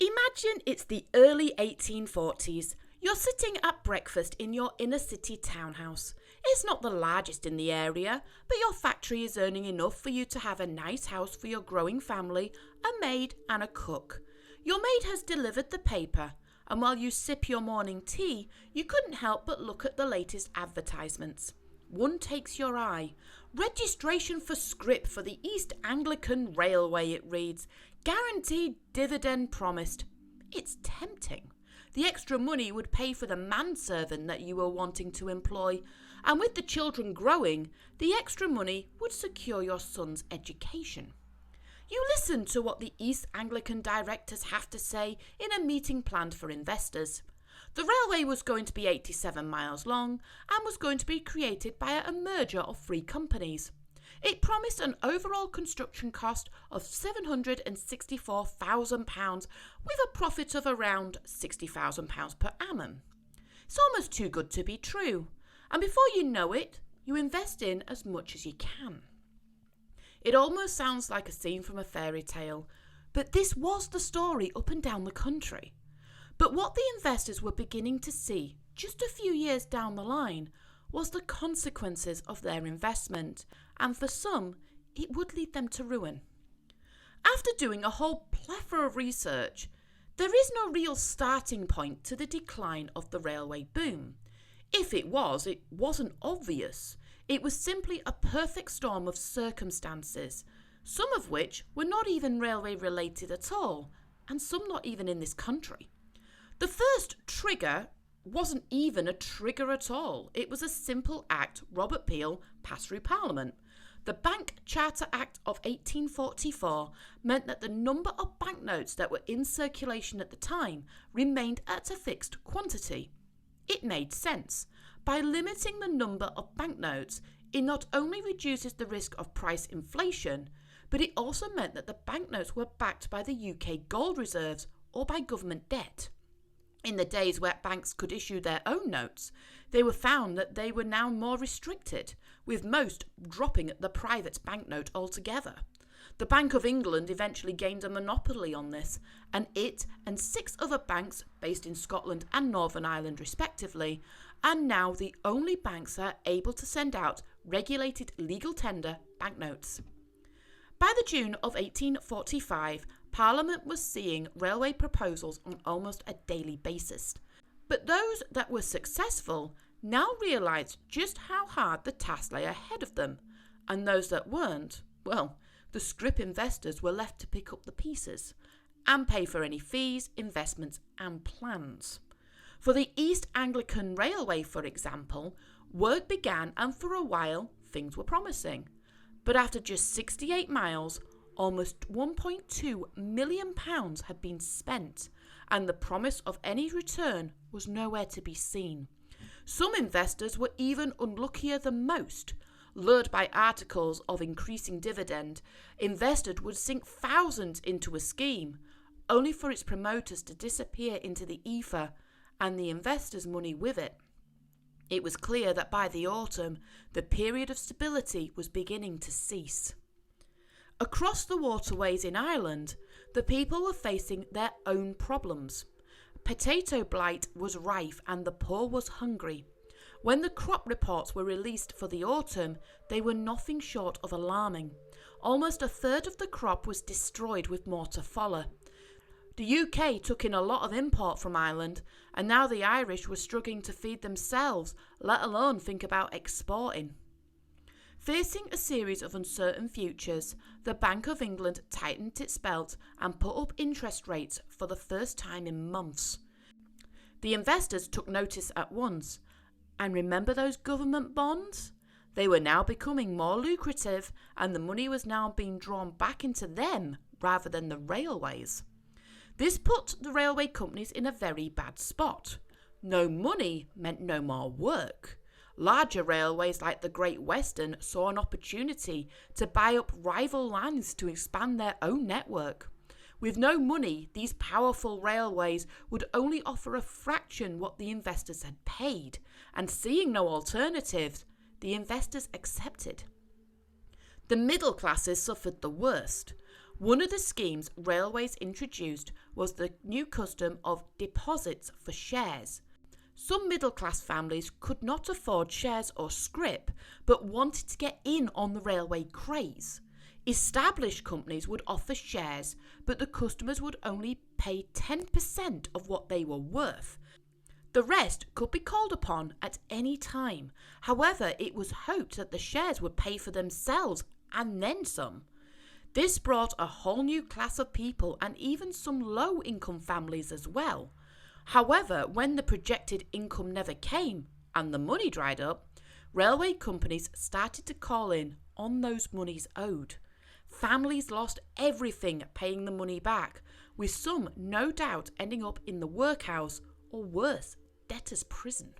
Imagine it's the early 1840s. You're sitting at breakfast in your inner city townhouse. It's not the largest in the area, but your factory is earning enough for you to have a nice house for your growing family, a maid and a cook. Your maid has delivered the paper, and while you sip your morning tea, you couldn't help but look at the latest advertisements. One takes your eye. Registration for scrip for the East Anglian Railway, it reads. Guaranteed dividend promised. It's tempting. The extra money would pay for the manservant that you were wanting to employ, and with the children growing, the extra money would secure your son's education. You listen to what the East Anglian directors have to say in a meeting planned for investors. The railway was going to be 87 miles long and was going to be created by a merger of three companies. It promised an overall construction cost of £764,000 with a profit of around £60,000 per annum. It's almost too good to be true, and before you know it, you invest in as much as you can. It almost sounds like a scene from a fairy tale, but this was the story up and down the country. But what the investors were beginning to see just a few years down the line was the consequences of their investment, and for some, it would lead them to ruin. After doing a whole plethora of research, there is no real starting point to the decline of the railway boom. If it wasn't obvious. It was simply a perfect storm of circumstances, some of which were not even railway related at all, and some not even in this country. The first trigger wasn't even a trigger at all. It was a simple act Robert Peel passed through Parliament. The Bank Charter Act of 1844 meant that the number of banknotes that were in circulation at the time remained at a fixed quantity. It made sense. By limiting the number of banknotes, it not only reduces the risk of price inflation, but it also meant that the banknotes were backed by the UK gold reserves or by government debt. In the days where banks could issue their own notes, they were found that they were now more restricted, with most dropping the private banknote altogether. The Bank of England eventually gained a monopoly on this, and it and 6 other banks based in Scotland and Northern Ireland respectively are now the only banks that are able to send out regulated legal tender banknotes. By the June of 1845, Parliament was seeing railway proposals on almost a daily basis. But those that were successful now realised just how hard the task lay ahead of them, and those that weren't, well, the scrip investors were left to pick up the pieces and pay for any fees, investments and plans. For the East Anglian Railway, for example, work began and for a while things were promising. But after just 68 miles, almost £1.2 million had been spent, and the promise of any return was nowhere to be seen. Some investors were even unluckier than most. Lured by articles of increasing dividend, investors would sink thousands into a scheme, only for its promoters to disappear into the ether, and the investors' money with it. It was clear that by the autumn, the period of stability was beginning to cease. Across the waterways in Ireland, the people were facing their own problems. Potato blight was rife and the poor was hungry. When the crop reports were released for the autumn, they were nothing short of alarming. Almost a third of the crop was destroyed, with more to follow. The UK took in a lot of import from Ireland, and now the Irish were struggling to feed themselves, let alone think about exporting. Facing a series of uncertain futures, the Bank of England tightened its belt and put up interest rates for the first time in months. The investors took notice at once, and remember those government bonds? They were now becoming more lucrative, and the money was now being drawn back into them rather than the railways. This put the railway companies in a very bad spot. No money meant no more work. Larger railways like the Great Western saw an opportunity to buy up rival lines to expand their own network. With no money, these powerful railways would only offer a fraction what the investors had paid, and seeing no alternatives, the investors accepted. The middle classes suffered the worst. One of the schemes railways introduced was the new custom of deposits for shares. Some middle-class families could not afford shares or scrip, but wanted to get in on the railway craze. Established companies would offer shares, but the customers would only pay 10% of what they were worth. The rest could be called upon at any time. However, it was hoped that the shares would pay for themselves and then some. This brought a whole new class of people and even some low-income families as well. However, when the projected income never came and the money dried up, railway companies started to call in on those monies owed. Families lost everything paying the money back, with some no doubt ending up in the workhouse or worse, debtor's prison.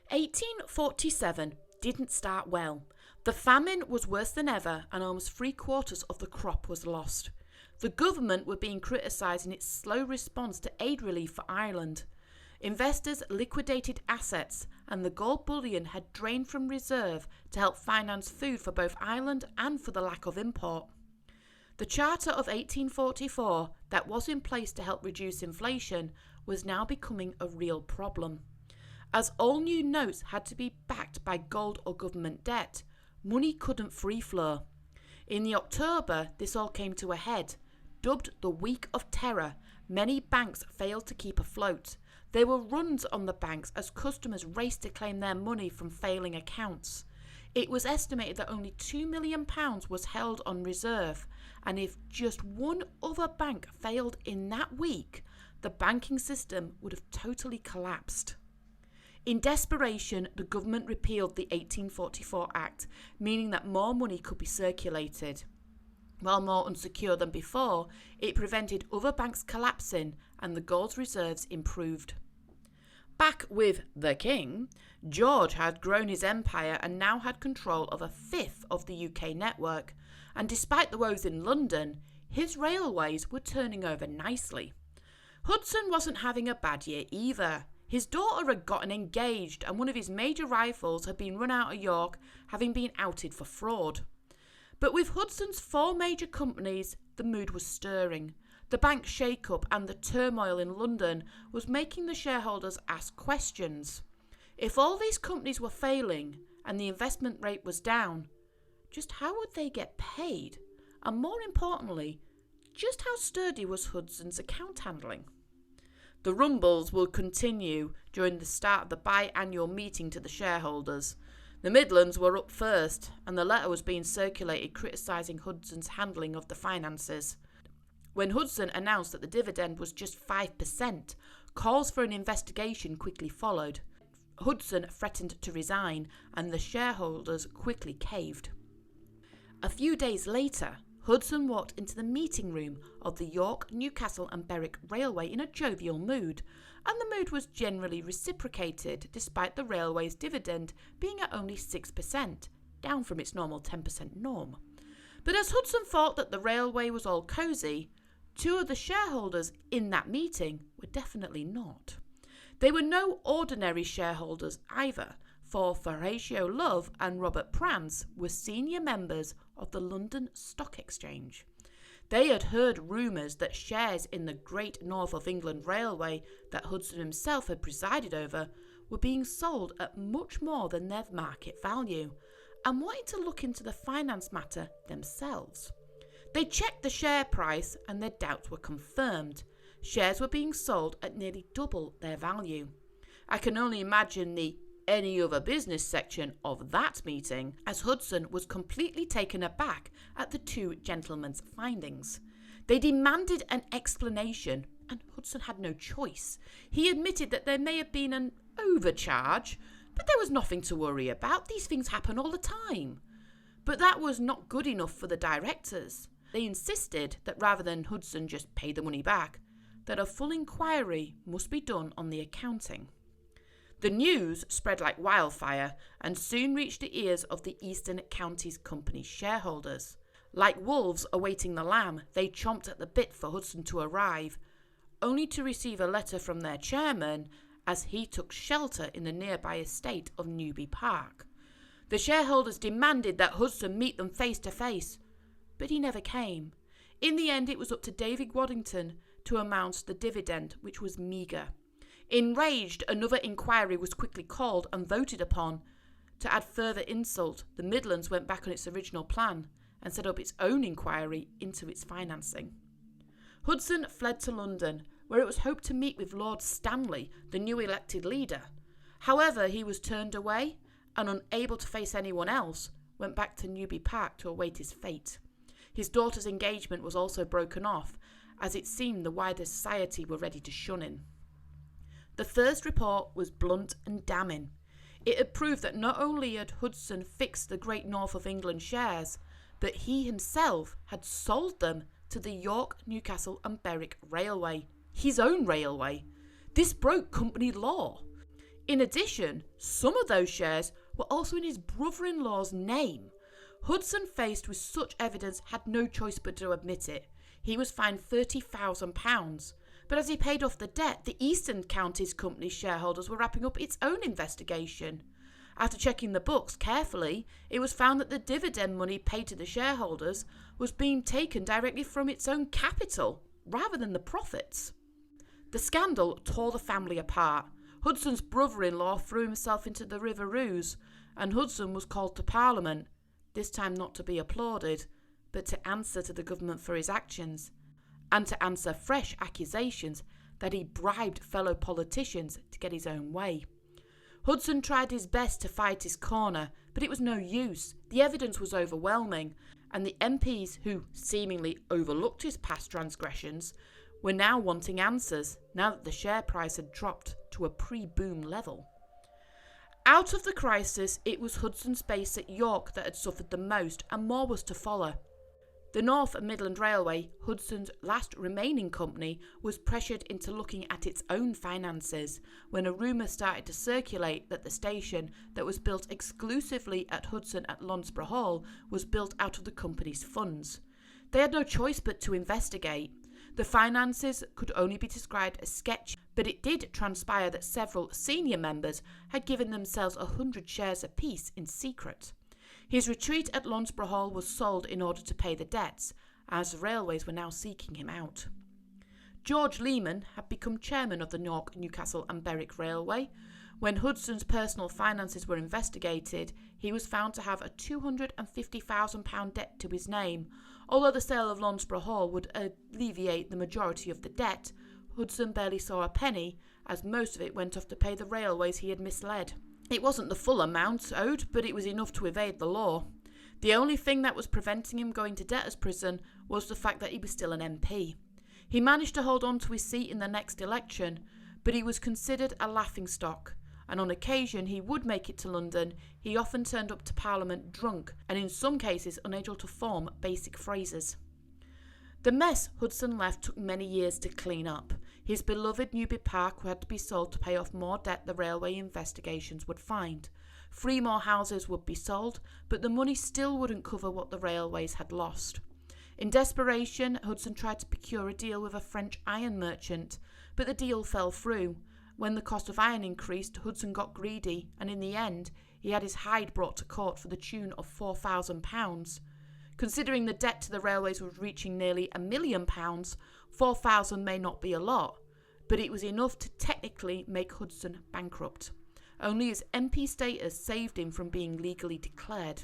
1847 didn't start well. The famine was worse than ever and almost 3/4 of the crop was lost. The government were being criticised in its slow response to aid relief for Ireland. Investors liquidated assets and the gold bullion had drained from reserve to help finance food for both Ireland and for the lack of import. The Charter of 1844 that was in place to help reduce inflation was now becoming a real problem. As all new notes had to be backed by gold or government debt, money couldn't free flow. In the October, this all came to a head. Dubbed the Week of Terror, many banks failed to keep afloat. There were runs on the banks as customers raced to claim their money from failing accounts. It was estimated that only £2 million was held on reserve, and if just one other bank failed in that week, the banking system would have totally collapsed. In desperation, the government repealed the 1844 Act, meaning that more money could be circulated. While more unsecure than before, it prevented other banks collapsing and the gold's reserves improved. Back with the king, George had grown his empire and now had control of a fifth of the UK network, and despite the woes in London, his railways were turning over nicely. Hudson wasn't having a bad year either. His daughter had gotten engaged and one of his major rivals had been run out of York, having been outed for fraud. But with Hudson's 4 major companies, the mood was stirring. The bank shake-up and the turmoil in London was making the shareholders ask questions. If all these companies were failing and the investment rate was down, just how would they get paid? And more importantly, just how sturdy was Hudson's account handling? The rumbles will continue during the start of the biannual meeting to the shareholders. The Midlands were up first, and the letter was being circulated criticising Hudson's handling of the finances. When Hudson announced that the dividend was just 5%, calls for an investigation quickly followed. Hudson threatened to resign, and the shareholders quickly caved. A few days later, Hudson walked into the meeting room of the York, Newcastle and Berwick Railway in a jovial mood, and the mood was generally reciprocated despite the railway's dividend being at only 6%, down from its normal 10% norm. But as Hudson thought that the railway was all cosy, 2 of the shareholders in that meeting were definitely not. They were no ordinary shareholders either, for Horatio Love and Robert Prance were senior members of the London Stock Exchange. They had heard rumours that shares in the Great North of England Railway that Hudson himself had presided over were being sold at much more than their market value, and wanted to look into the finance matter themselves. They checked the share price and their doubts were confirmed. Shares were being sold at nearly double their value. I can only imagine the any other business section of that meeting, as Hudson was completely taken aback at the 2 gentlemen's findings. They demanded an explanation, and Hudson had no choice. He admitted that there may have been an overcharge, but there was nothing to worry about. These things happen all the time. But that was not good enough for the directors. They insisted that rather than Hudson just pay the money back, that a full inquiry must be done on the accounting. The news spread like wildfire and soon reached the ears of the Eastern Counties Company shareholders. Like wolves awaiting the lamb, they chomped at the bit for Hudson to arrive, only to receive a letter from their chairman as he took shelter in the nearby estate of Newby Park. The shareholders demanded that Hudson meet them face to face, but he never came, In the end, it was up to David Waddington to announce the dividend, which was meagre. Enraged, another inquiry was quickly called and voted upon. To add further insult, the Midlands went back on its original plan and set up its own inquiry into its financing. Hudson fled to London, where it was hoped to meet with Lord Stanley, the new elected leader. However, he was turned away and, unable to face anyone else, went back to Newby Park to await his fate. His daughter's engagement was also broken off, as it seemed the wider society were ready to shun him. The first report was blunt and damning. It had proved that not only had Hudson fixed the Great North of England shares, but he himself had sold them to the York, Newcastle and Berwick Railway, his own railway. This broke company law. In addition, some of those shares were also in his brother-in-law's name. Hudson, faced with such evidence, had no choice but to admit it. He was fined £30,000. But as he paid off the debt, the Eastern Counties Company's shareholders were wrapping up its own investigation. After checking the books carefully, it was found that the dividend money paid to the shareholders was being taken directly from its own capital, rather than the profits. The scandal tore the family apart. Hudson's brother-in-law threw himself into the River Ouse, and Hudson was called to Parliament, this time not to be applauded, but to answer to the government for his actions, and to answer fresh accusations that he bribed fellow politicians to get his own way. Hudson tried his best to fight his corner, but it was no use. The evidence was overwhelming, and the MPs who seemingly overlooked his past transgressions were now wanting answers, now that the share price had dropped to a pre-boom level. Out of the crisis, it was Hudson's base at York that had suffered the most, and more was to follow. The North and Midland Railway, Hudson's last remaining company, was pressured into looking at its own finances when a rumour started to circulate that the station that was built exclusively at Hudson at Lounsborough Hall was built out of the company's funds. They had no choice but to investigate. The finances could only be described as sketchy, but it did transpire that several senior members had given themselves 100 shares apiece in secret. His retreat at Lounsborough Hall was sold in order to pay the debts, as the railways were now seeking him out. George Lehman had become chairman of the York, Newcastle and Berwick Railway. When Hudson's personal finances were investigated, he was found to have a £250,000 debt to his name. Although the sale of Lounsborough Hall would alleviate the majority of the debt, Hudson barely saw a penny, as most of it went off to pay the railways he had misled. It wasn't the full amount owed, but it was enough to evade the law. The only thing that was preventing him going to debtor's prison was the fact that he was still an MP. He managed to hold on to his seat in the next election, but he was considered a laughingstock, and on occasion he would make it to London. He often turned up to Parliament drunk, and in some cases unable to form basic phrases. The mess Hudson left took many years to clean up. His beloved Newby Park had to be sold to pay off more debt the railway investigations would find. 3 more houses would be sold, but the money still wouldn't cover what the railways had lost. In desperation, Hudson tried to procure a deal with a French iron merchant, but the deal fell through. When the cost of iron increased, Hudson got greedy, and in the end, he had his hide brought to court for the tune of £4,000. Considering the debt to the railways was reaching nearly £1 million, £4,000 may not be a lot, but it was enough to technically make Hudson bankrupt. Only his MP status saved him from being legally declared.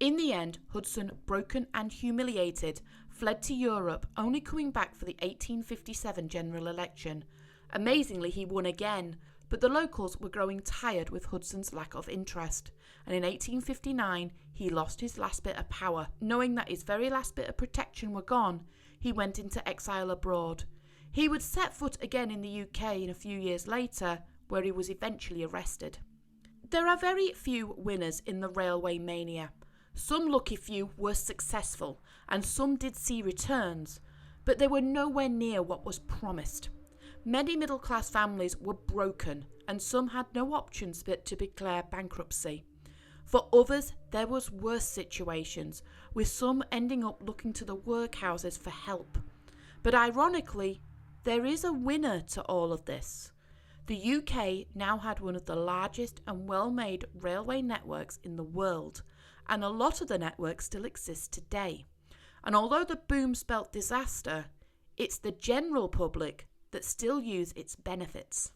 In the end, Hudson, broken and humiliated, fled to Europe, only coming back for the 1857 general election. Amazingly, he won again, but the locals were growing tired with Hudson's lack of interest, and in 1859 he lost his last bit of power. Knowing that his very last bit of protection were gone, he went into exile abroad. He would set foot again in the UK a few years later, where he was eventually arrested. There are very few winners in the railway mania. Some lucky few were successful, and some did see returns, but they were nowhere near what was promised. Many middle-class families were broken, and some had no options but to declare bankruptcy. For others, there was worse situations, with some ending up looking to the workhouses for help. But ironically, there is a winner to all of this. The UK now had one of the largest and well-made railway networks in the world, and a lot of the network still exists today. And although the boom spelt disaster, it's the general public that still use its benefits.